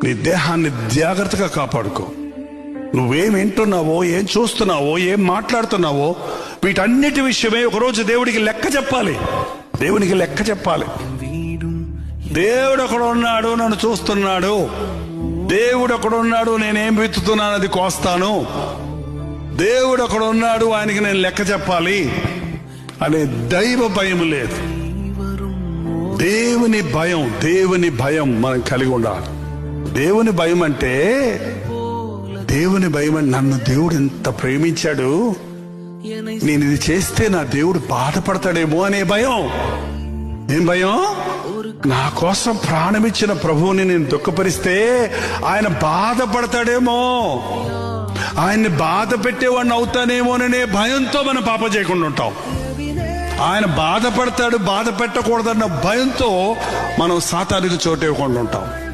నీ దేహాన్ని జాగ్రత్తగా కాపాడుకో. నువ్వేం వింటున్నావో, ఏం చూస్తున్నావో, ఏం మాట్లాడుతున్నావో, వీటన్నిటి విషయమే ఒకరోజు దేవుడికి లెక్క చెప్పాలి. దేవునికి లెక్క చెప్పాలి. దేవుడు అక్కడ ఉన్నాడు, నన్ను చూస్తున్నాడు. దేవుడు అక్కడ ఉన్నాడు, నేనేం విత్తుతున్నాను అది కోస్తాను. దేవుడు అక్కడ ఉన్నాడు, ఆయనకి నేను లెక్క చెప్పాలి అనే దైవ భయం లేదు. దేవుని భయం మనం కలిగి ఉండాలి. దేవుని భయం అంటే నన్ను దేవుడు ఎంత ప్రేమించాడు, నేను ఇది చేస్తే నా దేవుడు బాధపడతాడేమో అనే భయం. ఏం భయం? నా కోసం ప్రాణమిచ్చిన ప్రభువుని నేను దుఃఖపరిస్తే ఆయన బాధపడతాడేమో, ఆయన్ని బాధ పెట్టేవాడిని అవుతానేమోననే భయంతో మనం పాపం చేయకుండా ఉంటాం. ఆయన బాధపడతాడు, బాధ పెట్టకూడదన్న భయంతో మనం సాతానికి చోటు ఇవ్వకుండా ఉంటాం.